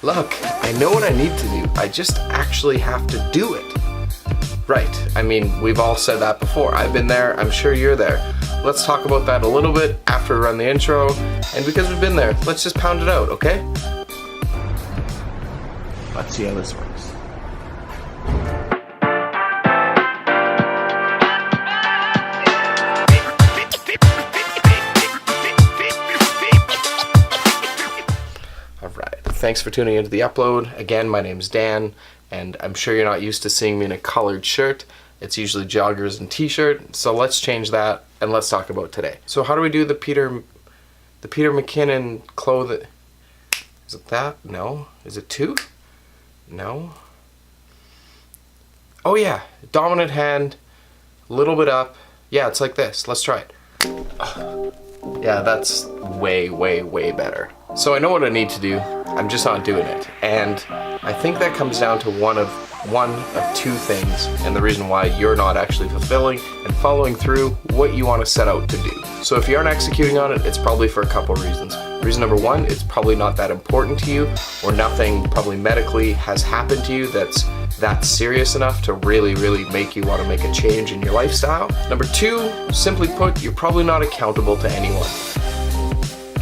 Look, I know what I need to do. I just actually have to do it. Right, I mean, we've all said that before. I've been there, I'm sure you're there. Let's talk about that a little bit after we run the intro. And because we've been there, let's just pound it out, okay? Let's see how this works. Alright, thanks for tuning into the upload. Again, my name's Dan, and I'm sure you're not used to seeing me in a colored shirt. It's usually joggers and t-shirt, so let's change that and let's talk about today. So how do we do the Peter McKinnon clothing? Is it that? No. Is it two? No. Oh yeah, dominant hand, a little bit up. Yeah, it's like this. Let's try it. Yeah, that's way, way, way better. So I know what I need to do, I'm just not doing it. And I think that comes down to one of two things, and the reason why you're not actually fulfilling and following through what you want to set out to do. So if you aren't executing on it, it's probably for a couple reasons. Reason number one, it's probably not that important to you, or nothing probably medically has happened to you that's that serious enough to really, really make you want to make a change in your lifestyle. Number two, simply put, you're probably not accountable to anyone.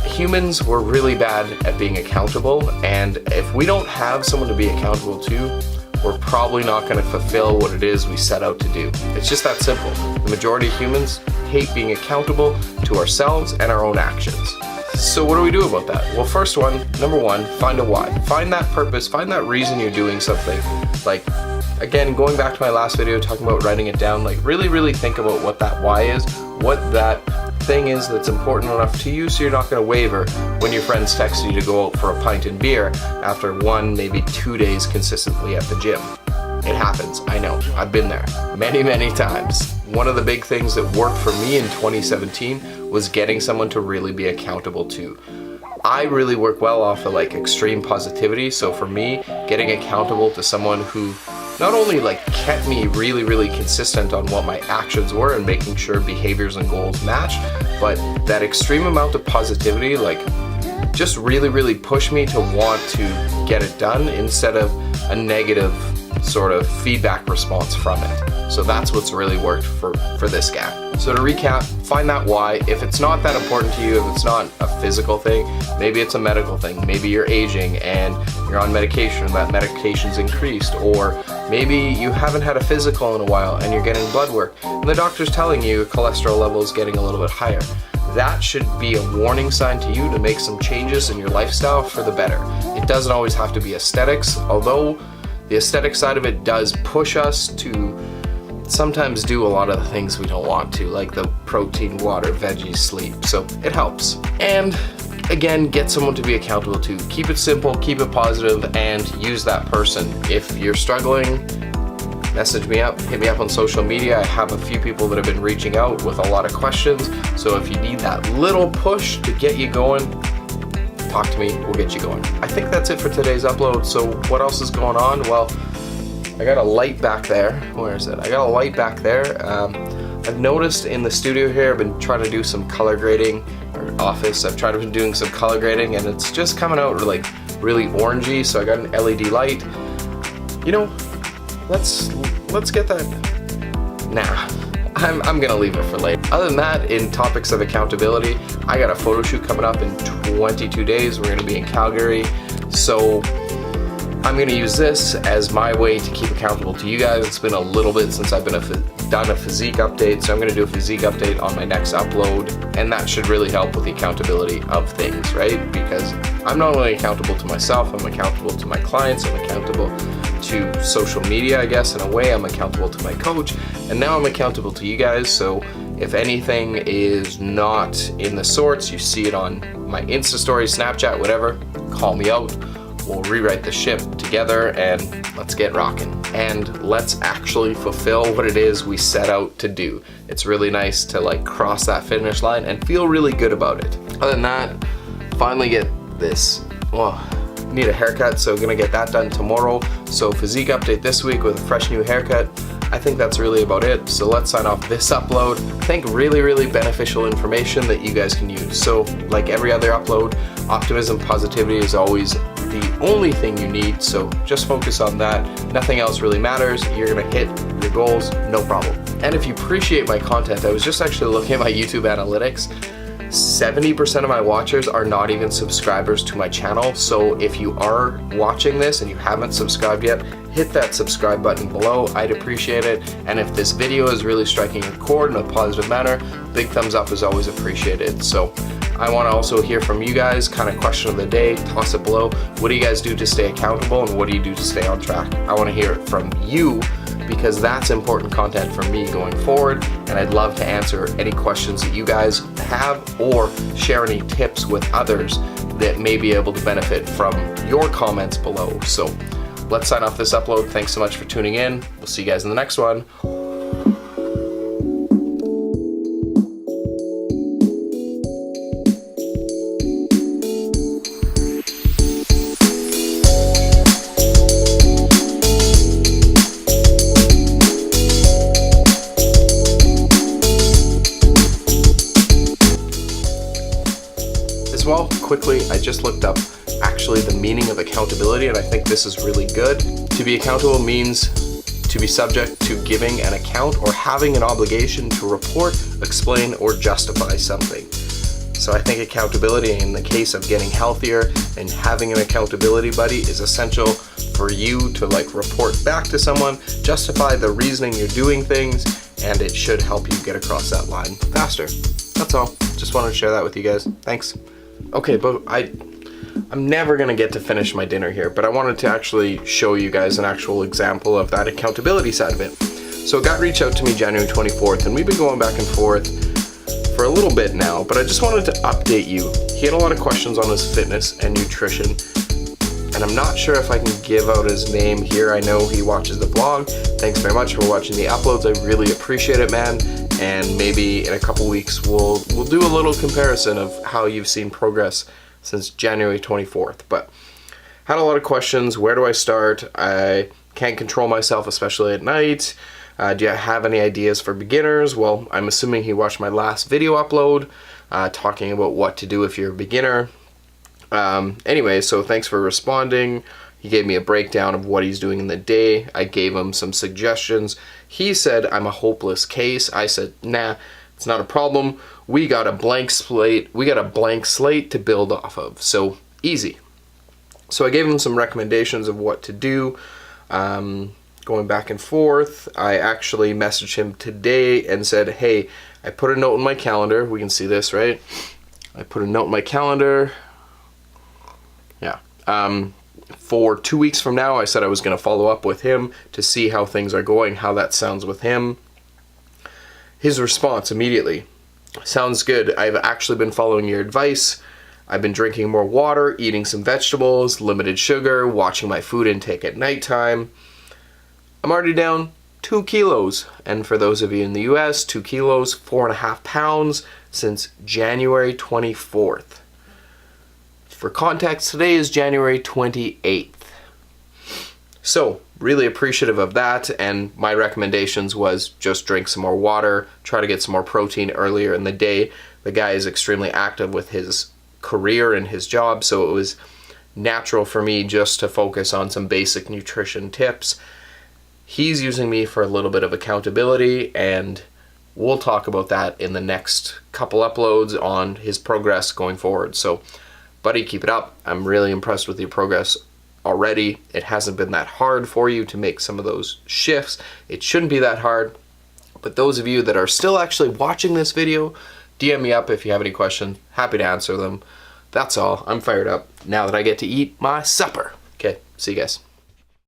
Humans were really bad at being accountable, and if we don't have someone to be accountable to, we're probably not going to fulfill what it is we set out to do. It's just that simple. The majority of humans hate being accountable to ourselves and our own actions. So what do we do about that? Well, number one, find a why. Find that purpose, find that reason you're doing something. Like, again, going back to my last video talking about writing it down, like really, really think about what that why is, what that thing is that's important enough to you so you're not going to waver when your friends text you to go out for a pint and beer after 1, maybe 2 days consistently at the gym. It happens, I know, I've been there many, many times. One of the big things that worked for me in 2017 was getting someone to really be accountable to. I really work well off of like extreme positivity, so for me, getting accountable to someone who not only like kept me really, really consistent on what my actions were and making sure behaviors and goals matched, but that extreme amount of positivity like just really, really pushed me to want to get it done instead of a negative sort of feedback response from it. So that's what's really worked for this guy. So to recap, find that why. If it's not that important to you, if it's not a physical thing, maybe it's a medical thing. Maybe you're aging and you're on medication, that medication's increased, or maybe you haven't had a physical in a while and you're getting blood work and the doctor's telling you your cholesterol level is getting a little bit higher. That should be a warning sign to you to make some changes in your lifestyle for the better. It doesn't always have to be aesthetics, although the aesthetic side of it does push us to sometimes do a lot of the things we don't want to, like the protein, water, veggies, sleep, so it helps. And again, get someone to be accountable to. Keep it simple, keep it positive, and use that person. If you're struggling, message me up, hit me up on social media. I have a few people that have been reaching out with a lot of questions, so if you need that little push to get you going, talk to me, we'll get you going. I think that's it for today's upload. So what else is going on? Well, I got a light back there. Where is it? I got a light back there. I've noticed in the studio here, I've been trying to do some color grading, or office, I've tried to be doing some color grading, and it's just coming out like really orangey, so I got an LED light. You know, let's get that. Nah, I'm gonna leave it for later. Other than that, in topics of accountability, I got a photo shoot coming up in 22 days. We're gonna be in Calgary, so I'm gonna use this as my way to keep accountable to you guys. It's been a little bit since I've been done a physique update, so I'm gonna do a physique update on my next upload, and that should really help with the accountability of things, right? Because I'm not only accountable to myself, I'm accountable to my clients, I'm accountable to social media, I guess, in a way. I'm accountable to my coach, and now I'm accountable to you guys. So if anything is not in the sorts, you see it on my Insta story, Snapchat, whatever, call me out. We'll rewrite the ship together and let's get rocking. And let's actually fulfill what it is we set out to do. It's really nice to like cross that finish line and feel really good about it. Other than that, finally get this. Well, need a haircut, so gonna get that done tomorrow. So physique update this week with a fresh new haircut. I think that's really about it. So let's sign off this upload. I think really beneficial information that you guys can use. So like every other upload, optimism, positivity is always the only thing you need, so just focus on that. Nothing else really matters. You're gonna hit your goals, no problem. And if you appreciate my content, I was just actually looking at my YouTube analytics. 70% of my watchers are not even subscribers to my channel. So if you are watching this and you haven't subscribed yet, hit that subscribe button below. I'd appreciate it. And if this video is really striking a chord in a positive manner, big thumbs up is always appreciated. So I want to also hear from you guys, kind of question of the day, toss it below. What do you guys do to stay accountable and what do you do to stay on track? I want to hear it from you, because that's important content for me going forward, and I'd love to answer any questions that you guys have or share any tips with others that may be able to benefit from your comments below. So let's sign off this upload. Thanks so much for tuning in. We'll see you guys in the next one. Well, quickly, I just looked up actually the meaning of accountability, and I think this is really good. To be accountable means to be subject to giving an account or having an obligation to report, explain, or justify something. So I think accountability in the case of getting healthier and having an accountability buddy is essential for you to report back to someone, justify the reasoning you're doing things, and it should help you get across that line faster. That's all. Just wanted to share that with you guys. Thanks. Okay, but I'm never gonna get to finish my dinner here, but I wanted to actually show you guys an actual example of that accountability side of it. So a guy reached out to me January 24th, and we've been going back and forth for a little bit now, but I just wanted to update you. He had a lot of questions on his fitness and nutrition, and I'm not sure if I can give out his name here. I know he watches the vlog. Thanks very much for watching the uploads. I really appreciate it, man. And maybe in a couple weeks we'll do a little comparison of how you've seen progress since January 24th. But had a lot of questions. Where do I start? I can't control myself, especially at night. Do you have any ideas for beginners? Well, I'm assuming he watched my last video upload talking about what to do if you're a beginner. Anyway, so thanks for responding. He gave me a breakdown of what he's doing in the day. I gave him some suggestions. He said I'm a hopeless case. I said, nah, it's not a problem. We got a blank slate. We got a blank slate to build off of. So easy. So I gave him some recommendations of what to do. Going back and forth, I actually messaged him today and said, hey, I put a note in my calendar. We can see this, right? I put a note in my calendar. Yeah. For 2 weeks from now, I said I was going to follow up with him to see how things are going, how that sounds with him. His response immediately, sounds good. I've actually been following your advice. I've been drinking more water, eating some vegetables, limited sugar, watching my food intake at nighttime. I'm already down 2 kilos. And for those of you in the US, 2 kilos, 4.5 pounds since January 24th. For context, today is January 28th. So, really appreciative of that, and my recommendations was just drink some more water, try to get some more protein earlier in the day. The guy is extremely active with his career and his job, so it was natural for me just to focus on some basic nutrition tips. He's using me for a little bit of accountability, and we'll talk about that in the next couple uploads on his progress going forward. So, buddy, keep it up. I'm really impressed with your progress already. It hasn't been that hard for you to make some of those shifts. It shouldn't be that hard. But those of you that are still actually watching this video, DM me up if you have any questions. Happy to answer them. That's all. I'm fired up now that I get to eat my supper. Okay, see you guys.